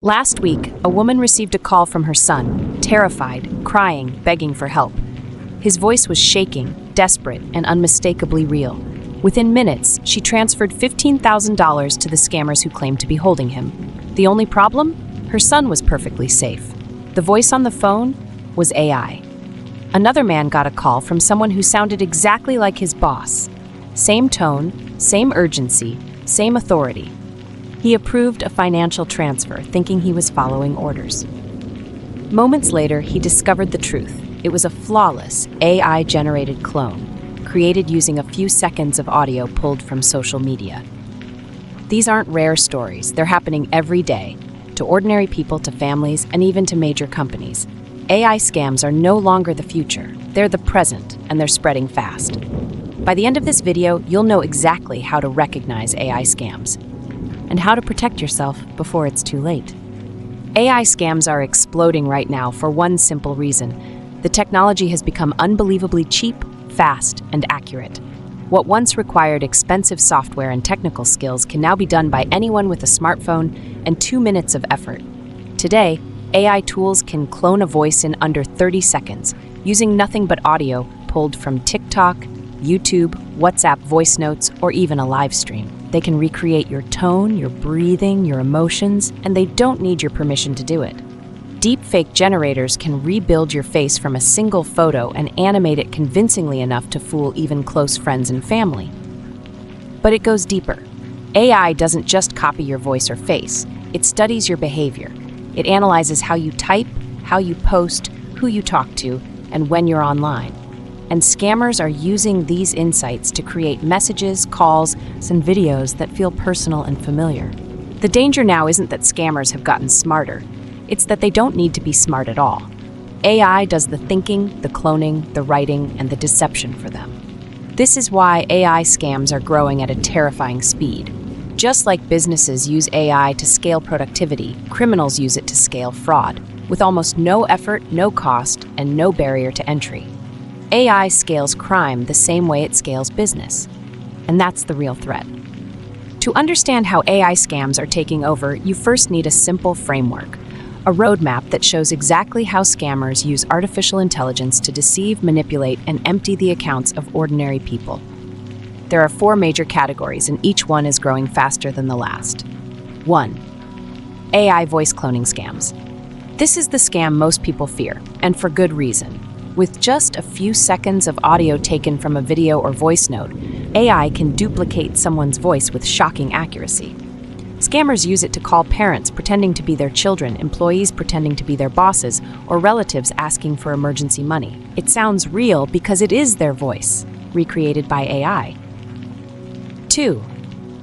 Last week, a woman received a call from her son, terrified, crying, begging for help. His voice was shaking, desperate, and unmistakably real. Within minutes, she transferred $15,000 to the scammers who claimed to be holding him. The only problem? Her son was perfectly safe. The voice on the phone was AI. Another man got a call from someone who sounded exactly like his boss. Same tone, same urgency, same authority. He approved a financial transfer, thinking he was following orders. Moments later, he discovered the truth. It was a flawless, AI-generated clone, created using a few seconds of audio pulled from social media. These aren't rare stories. They're happening every day, to ordinary people, to families, and even to major companies. AI scams are no longer the future. They're the present, and they're spreading fast. By the end of this video, you'll know exactly how to recognize AI scams and how to protect yourself before it's too late. AI scams are exploding right now for one simple reason. The technology has become unbelievably cheap, fast, and accurate. What once required expensive software and technical skills can now be done by anyone with a smartphone and 2 minutes of effort. Today, AI tools can clone a voice in under 30 seconds, using nothing but audio pulled from TikTok, YouTube, WhatsApp voice notes, or even a live stream. They can recreate your tone, your breathing, your emotions, and they don't need your permission to do it. Deepfake generators can rebuild your face from a single photo and animate it convincingly enough to fool even close friends and family. But it goes deeper. AI doesn't just copy your voice or face. It studies your behavior. It analyzes how you type, how you post, who you talk to, and when you're online. And scammers are using these insights to create messages, calls, and videos that feel personal and familiar. The danger now isn't that scammers have gotten smarter. It's that they don't need to be smart at all. AI does the thinking, the cloning, the writing, and the deception for them. This is why AI scams are growing at a terrifying speed. Just like businesses use AI to scale productivity, criminals use it to scale fraud, with almost no effort, no cost, and no barrier to entry. AI scales crime the same way it scales business, and that's the real threat. To understand how AI scams are taking over, you first need a simple framework, a roadmap that shows exactly how scammers use artificial intelligence to deceive, manipulate, and empty the accounts of ordinary people. There are 4 major categories, and each one is growing faster than the last. 1. AI voice cloning scams. This is the scam most people fear, and for good reason. With just a few seconds of audio taken from a video or voice note, AI can duplicate someone's voice with shocking accuracy. Scammers use it to call parents pretending to be their children, employees pretending to be their bosses, or relatives asking for emergency money. It sounds real because it is their voice, recreated by AI. 2.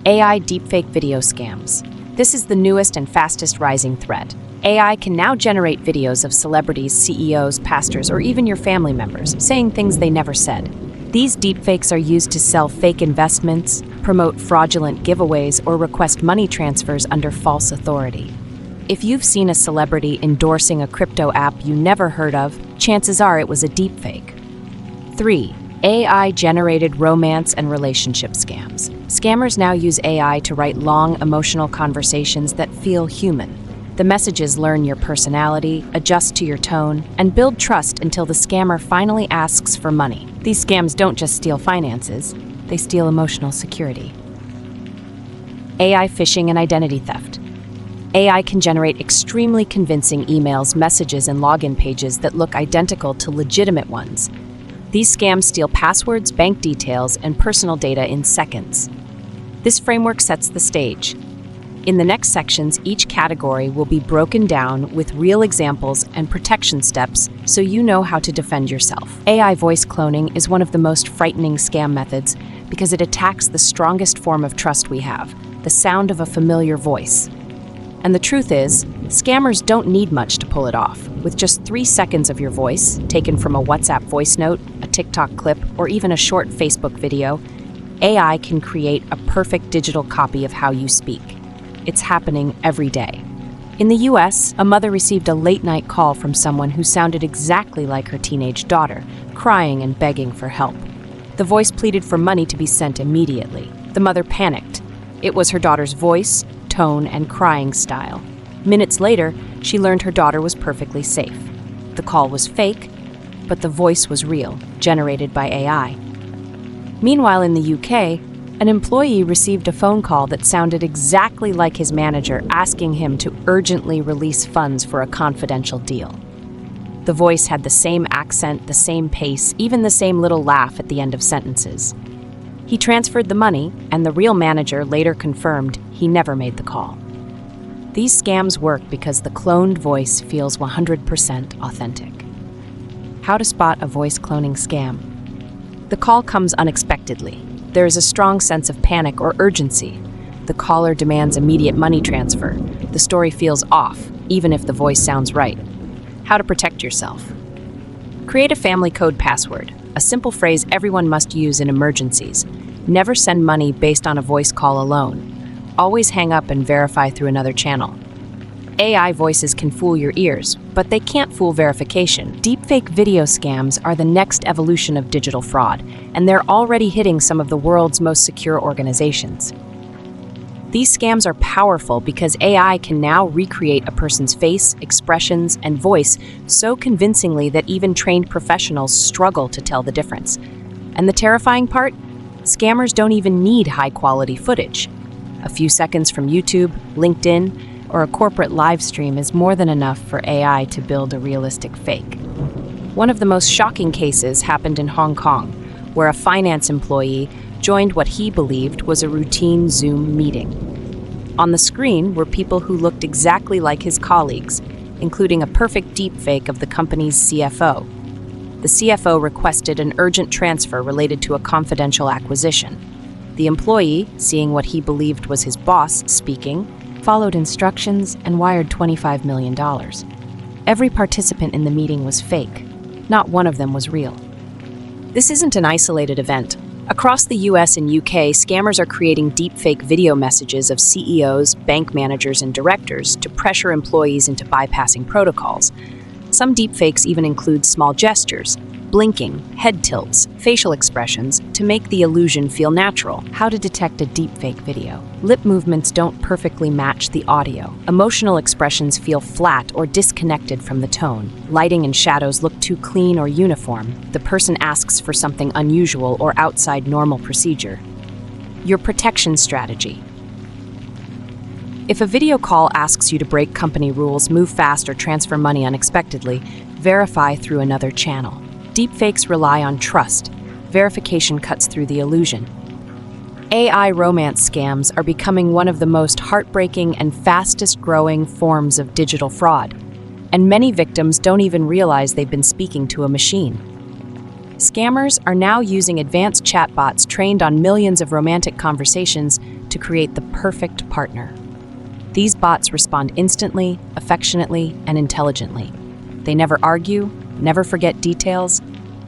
AI deepfake video scams. This is the newest and fastest rising threat. AI can now generate videos of celebrities, CEOs, pastors, or even your family members saying things they never said. These deepfakes are used to sell fake investments, promote fraudulent giveaways, or request money transfers under false authority. If you've seen a celebrity endorsing a crypto app you never heard of, chances are it was a deepfake. 3. AI-generated romance and relationship scams. Scammers now use AI to write long, emotional conversations that feel human. The messages learn your personality, adjust to your tone, and build trust until the scammer finally asks for money. These scams don't just steal finances, they steal emotional security. AI phishing and identity theft. AI can generate extremely convincing emails, messages, and login pages that look identical to legitimate ones. These scams steal passwords, bank details, and personal data in seconds. This framework sets the stage. In the next sections, each category will be broken down with real examples and protection steps so you know how to defend yourself. AI voice cloning is one of the most frightening scam methods because it attacks the strongest form of trust we have, the sound of a familiar voice. And the truth is, scammers don't need much to pull it off. With just 3 seconds of your voice, taken from a WhatsApp voice note, a TikTok clip, or even a short Facebook video, AI can create a perfect digital copy of how you speak. It's happening every day. In the US, a mother received a late-night call from someone who sounded exactly like her teenage daughter, crying and begging for help. The voice pleaded for money to be sent immediately. The mother panicked. It was her daughter's voice, tone, and crying style. Minutes later, she learned her daughter was perfectly safe. The call was fake, but the voice was real, generated by AI. Meanwhile, in the UK, an employee received a phone call that sounded exactly like his manager asking him to urgently release funds for a confidential deal. The voice had the same accent, the same pace, even the same little laugh at the end of sentences. He transferred the money, and the real manager later confirmed he never made the call. These scams work because the cloned voice feels 100% authentic. How to spot a voice cloning scam. The call comes unexpectedly. There is a strong sense of panic or urgency. The caller demands immediate money transfer. The story feels off, even if the voice sounds right. How to protect yourself. Create a family code password, a simple phrase everyone must use in emergencies. Never send money based on a voice call alone. Always hang up and verify through another channel. AI voices can fool your ears, but they can't fool verification. Deepfake video scams are the next evolution of digital fraud, and they're already hitting some of the world's most secure organizations. These scams are powerful because AI can now recreate a person's face, expressions, and voice so convincingly that even trained professionals struggle to tell the difference. And the terrifying part? Scammers don't even need high-quality footage. A few seconds from YouTube, LinkedIn, or a corporate live stream is more than enough for AI to build a realistic fake. One of the most shocking cases happened in Hong Kong, where a finance employee joined what he believed was a routine Zoom meeting. On the screen were people who looked exactly like his colleagues, including a perfect deepfake of the company's CFO. The CFO requested an urgent transfer related to a confidential acquisition. The employee, seeing what he believed was his boss speaking, followed instructions and wired $25 million. Every participant in the meeting was fake. Not one of them was real. This isn't an isolated event. Across the US and UK, scammers are creating deepfake video messages of CEOs, bank managers, and directors to pressure employees into bypassing protocols. Some deepfakes even include small gestures, blinking, head tilts, facial expressions to make the illusion feel natural. How to detect a deepfake video. Lip movements don't perfectly match the audio. Emotional expressions feel flat or disconnected from the tone. Lighting and shadows look too clean or uniform. The person asks for something unusual or outside normal procedure. Your protection strategy. If a video call asks you to break company rules, move fast, or transfer money unexpectedly, verify through another channel. Deepfakes rely on trust. Verification cuts through the illusion. AI romance scams are becoming one of the most heartbreaking and fastest-growing forms of digital fraud, and many victims don't even realize they've been speaking to a machine. Scammers are now using advanced chatbots trained on millions of romantic conversations to create the perfect partner. These bots respond instantly, affectionately, and intelligently. They never argue, never forget details,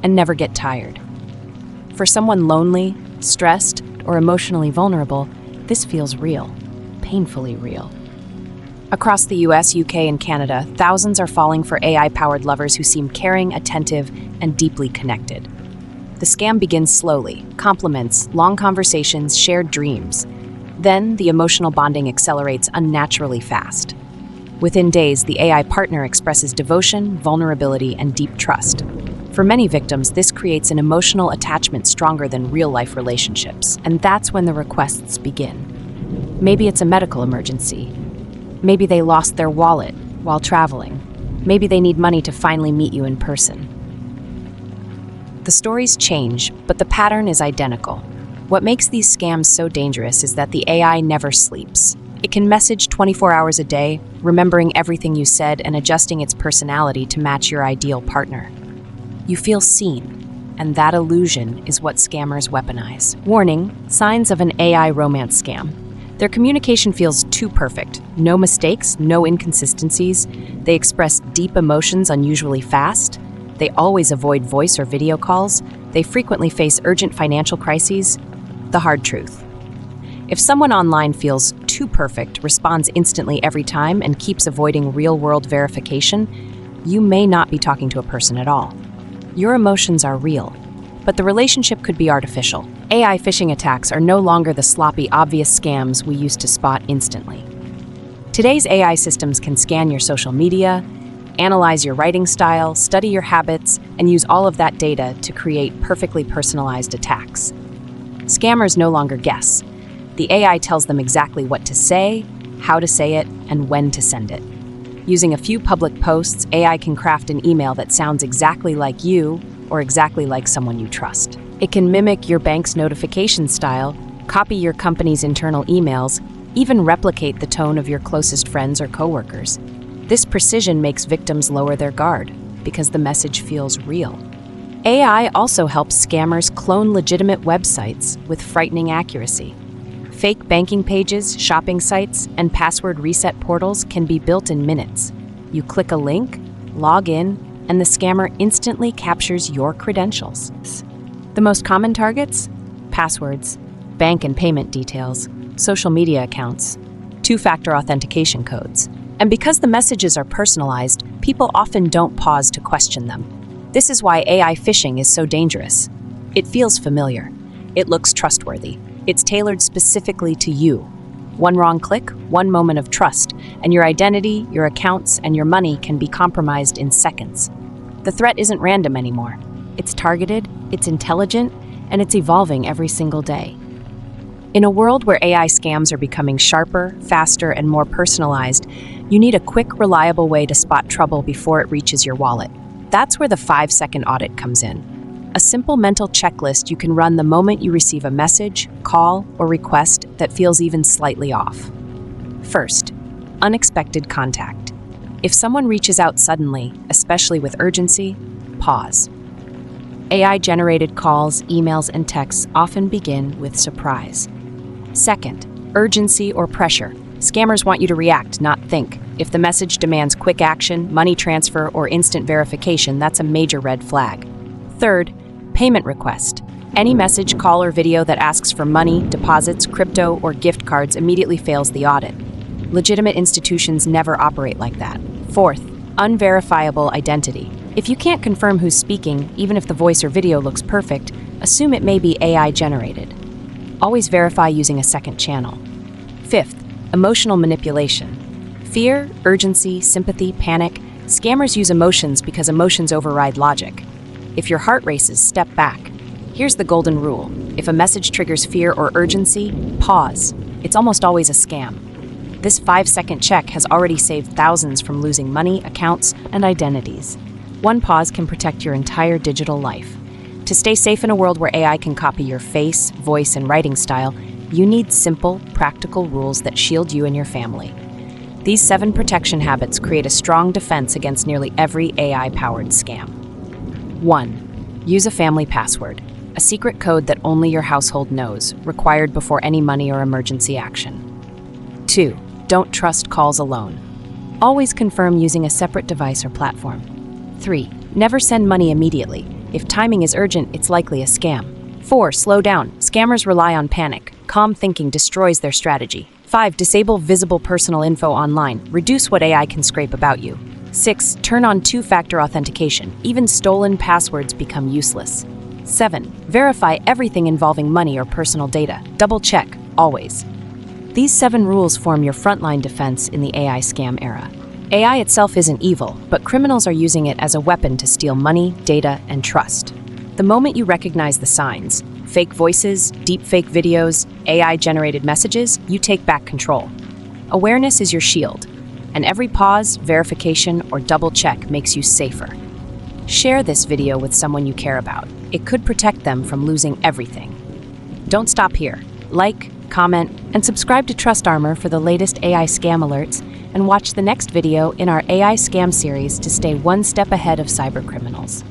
and never get tired. For someone lonely, stressed, or emotionally vulnerable, this feels real, painfully real. Across the US, UK, and Canada, thousands are falling for AI-powered lovers who seem caring, attentive, and deeply connected. The scam begins slowly, compliments, long conversations, shared dreams. Then, the emotional bonding accelerates unnaturally fast. Within days, the AI partner expresses devotion, vulnerability, and deep trust. For many victims, this creates an emotional attachment stronger than real-life relationships, and that's when the requests begin. Maybe it's a medical emergency. Maybe they lost their wallet while traveling. Maybe they need money to finally meet you in person. The stories change, but the pattern is identical. What makes these scams so dangerous is that the AI never sleeps. It can message 24 hours a day, remembering everything you said and adjusting its personality to match your ideal partner. You feel seen, and that illusion is what scammers weaponize. Warning: signs of an AI romance scam. Their communication feels too perfect. No mistakes, no inconsistencies. They express deep emotions unusually fast. They always avoid voice or video calls. They frequently face urgent financial crises. The hard truth: if someone online feels too perfect, responds instantly every time, and keeps avoiding real-world verification, you may not be talking to a person at all. Your emotions are real, but the relationship could be artificial. AI phishing attacks are no longer the sloppy, obvious scams we used to spot instantly. Today's AI systems can scan your social media, analyze your writing style, study your habits, and use all of that data to create perfectly personalized attacks. Scammers no longer guess. The AI tells them exactly what to say, how to say it, and when to send it. Using a few public posts, AI can craft an email that sounds exactly like you or exactly like someone you trust. It can mimic your bank's notification style, copy your company's internal emails, even replicate the tone of your closest friends or coworkers. This precision makes victims lower their guard because the message feels real. AI also helps scammers clone legitimate websites with frightening accuracy. Fake banking pages, shopping sites, and password reset portals can be built in minutes. You click a link, log in, and the scammer instantly captures your credentials. The most common targets? Passwords, bank and payment details, social media accounts, two-factor authentication codes. And because the messages are personalized, people often don't pause to question them. This is why AI phishing is so dangerous. It feels familiar. It looks trustworthy. It's tailored specifically to you. One wrong click, one moment of trust, and your identity, your accounts, and your money can be compromised in seconds. The threat isn't random anymore. It's targeted, it's intelligent, and it's evolving every single day. In a world where AI scams are becoming sharper, faster, and more personalized, you need a quick, reliable way to spot trouble before it reaches your wallet. That's where the 5-second audit comes in. A simple mental checklist you can run the moment you receive a message, call, or request that feels even slightly off. First, unexpected contact. If someone reaches out suddenly, especially with urgency, pause. AI-generated calls, emails, and texts often begin with surprise. Second, urgency or pressure. Scammers want you to react, not think. If the message demands quick action, money transfer, or instant verification, that's a major red flag. Third, payment request. Any message, call, or video that asks for money, deposits, crypto, or gift cards immediately fails the audit. Legitimate institutions never operate like that. Fourth, unverifiable identity. If you can't confirm who's speaking, even if the voice or video looks perfect, assume it may be AI generated. Always verify using a second channel. Fifth, emotional manipulation. Fear, urgency, sympathy, panic. Scammers use emotions because emotions override logic. If your heart races, step back. Here's the golden rule. If a message triggers fear or urgency, pause. It's almost always a scam. This 5-second check has already saved thousands from losing money, accounts, and identities. One pause can protect your entire digital life. To stay safe in a world where AI can copy your face, voice, and writing style, you need simple, practical rules that shield you and your family. These 7 protection habits create a strong defense against nearly every AI-powered scam. 1. Use a family password, a secret code that only your household knows, required before any money or emergency action. 2. Don't trust calls alone. Always confirm using a separate device or platform. 3. Never send money immediately. If timing is urgent, it's likely a scam. 4. Slow down. Scammers rely on panic. Calm thinking destroys their strategy. 5. Disable visible personal info online. Reduce what AI can scrape about you. 6. Turn on two-factor authentication. Even stolen passwords become useless. 7. Verify everything involving money or personal data. Double-check, always. These 7 rules form your frontline defense in the AI scam era. AI itself isn't evil, but criminals are using it as a weapon to steal money, data, and trust. The moment you recognize the signs, fake voices, deepfake videos, AI-generated messages, you take back control. Awareness is your shield, and every pause, verification, or double check makes you safer. Share this video with someone you care about. It could protect them from losing everything. Don't stop here. Like, comment, and subscribe to TrustArmor for the latest AI scam alerts, and watch the next video in our AI scam series to stay one step ahead of cybercriminals.